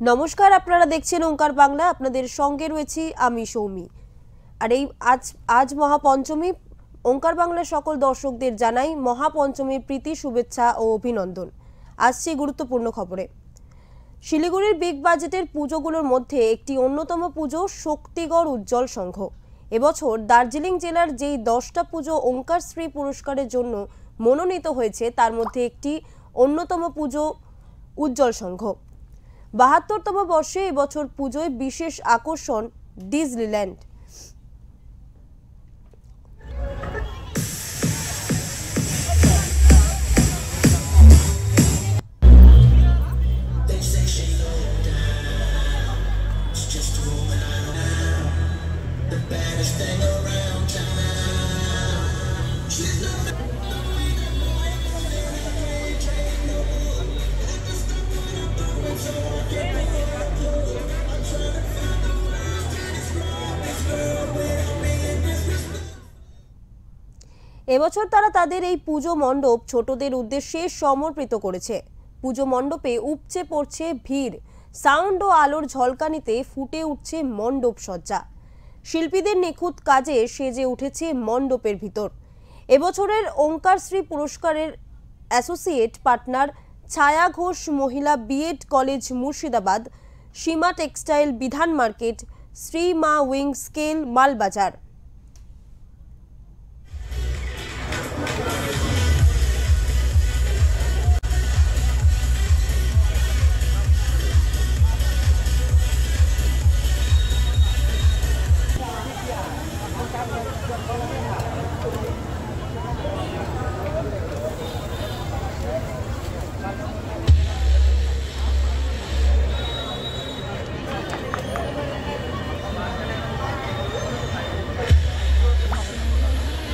নমস্কার, আপনারা দেখছেন ওঙ্কার বাংলা। আপনাদের সঙ্গে রয়েছি আমি সৌমি। আর এই আজ মহাপঞ্চমী। ওঙ্কার বাংলার সকল দর্শকদের জানাই মহাপঞ্চমীর প্রীতি, শুভেচ্ছা ও অভিনন্দন। আসছে গুরুত্বপূর্ণ খবরে। শিলিগুড়ির বিগ বাজেটের পুজোগুলোর মধ্যে একটি অন্যতম পুজো শক্তিগড় উজ্জ্বল সংঘ। এবছর দার্জিলিং জেলার যেই 10টা পুজো ওঙ্কার শ্রী পুরস্কারের জন্য মনোনীত হয়েছে তার মধ্যে একটি অন্যতম পুজো উজ্জ্বল সংঘ। 72তম বর্ষে এবছর পুজোয় বিশেষ আকর্ষণ ডিজনিল্যান্ড। এবছর তারা তাদের এই পুজো মণ্ডপ ছোটদের উদ্দেশ্যে সমর্পিত করেছে। পুজো মণ্ডপে উপচে পড়ছে ভিড়, সাউন্ড ও আলোর ঝলকানিতে ফুটে উঠছে মণ্ডপ সজ্জা। শিল্পীদের নিখুঁত কাজে সেজে উঠেছে মণ্ডপের ভিতর। এবছরের ওঙ্কার শ্রী পুরস্কারের অ্যাসোসিয়েট পার্টনার ছায়া ঘোষ মহিলা বিএড কলেজ মুর্শিদাবাদ, সীমা টেক্সটাইল বিধান মার্কেট, শ্রী মা উইং স্কেল মালবাজার।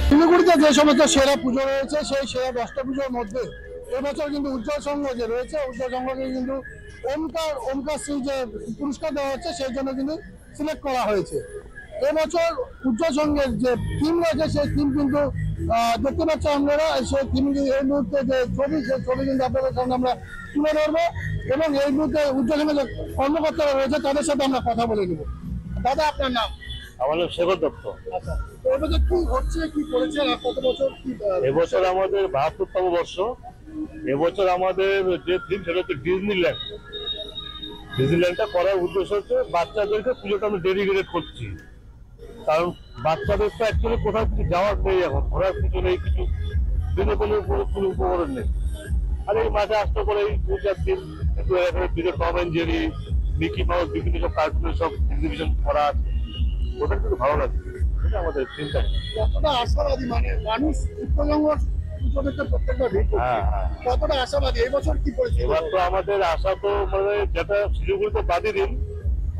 শিলিগুড়িতে যে সমস্ত সেরা পুজো রয়েছে সেই সেরা 10টা পুজোর মধ্যে এবছর কিন্তু উজ্জ্বল সংঘ যে রয়েছে, উজ্জ্বল সংঘকে কিন্তু ওমকার শ্রী যে পুরস্কার দেওয়া হচ্ছে সেই জন্য কিন্তু সিলেক্ট করা হয়েছে। এবছর উজ্জ্বল সংঘের যে থিম রয়েছে সেই থিম কিন্তু দেখতে পাচ্ছি আপনারা। সেই থিম এই মুহূর্তে যে ছবি কিন্তু আপনাদের সামনে আমরা তুলে ধরবো এবং এই মুহূর্তে উজ্জ্বল সংঘের যে কর্মকর্তারা রয়েছে তাদের সাথে আমরা কথা বলে নেব। দাদা, আপনার নাম? আমার নাম শেখর দত্ত। এবছর কি হচ্ছে, কি করেছেন, আর কত বছর? এবছর আমাদের 72তম বর্ষ। এবছর আমাদের যে থিম সেটা হচ্ছে ডিজনিল্যান্ড। ডিজনিল্যান্ডটা করার উদ্দেশ্য হচ্ছে বাচ্চাদেরকে পুজোটা আমি ডেডিকেটেড করছি, কারণ বাচ্চাদের তো অ্যাকচুয়ালি কোথাও কিছু যাওয়ার নেই, এখন ঘোরার কিছু নেই, কিছু বিনোদনের কোনো উপকরণ নেই। আর এই মাঠে আসতে করে এই 2-4 দিন একটু এখানে Tom and Jerry, Mickey mouse, বিভিন্ন সব কার্টুনের সব এক্সিবিশন করা আছে, ওটা কিন্তু ভালো লাগে। এটা আমাদের চিন্তা। কতটা আশাবাদী, মানে মানুষ প্রত্যেকটা কতটা আশাবাদী এই বছর কি করেছে? এবার তো আমাদের আশা তো মানে যেটা শিলিগুড়িতে বাদই দিন,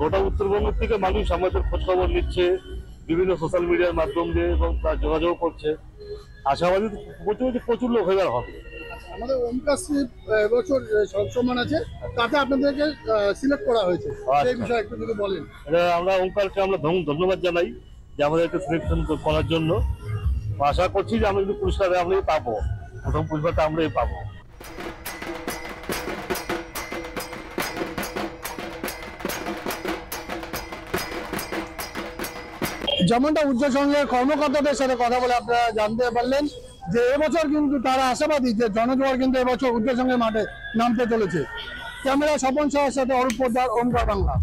গোটা উত্তরবঙ্গ থেকে মানুষ আমাদের খোঁজ খবর নিচ্ছে বিভিন্ন সোশ্যাল মিডিয়ার মাধ্যম দিয়ে এবং তার যোগাযোগ করছে। আশাবাদী প্রচুর লোক এবার হবে। আমাদের ওমকার শ্রী এবছর সম্মান আছে, তাতে আপনাদেরকে সিলেক্ট করা হয়েছে, সেই বিষয়ে একটু যদি বলেন। এটা আমরা ওমকারকে আমরা ধন্যবাদ জানাই যে আমাদেরকে সিলেকশন করার জন্য। আশা করছি যে আমরা কিন্তু পুরস্কার আমরাই পাবো, প্রথম পুরস্কারটা আমরাই পাবো। যেমনটা উজ্জ্বল সংঘের কর্মকর্তাদের সাথে কথা বলে আপনারা জানতে পারলেন যে এবছর কিন্তু তারা আশাবাদী যে জনজোয়ার কিন্তু এবছর উজ্জ্বল সংঘের মাঠে নামতে চলেছে। ক্যামেরা স্বপন সাহার সাথে অরূপ পোদ্দার, ওঙ্কার বাংলা।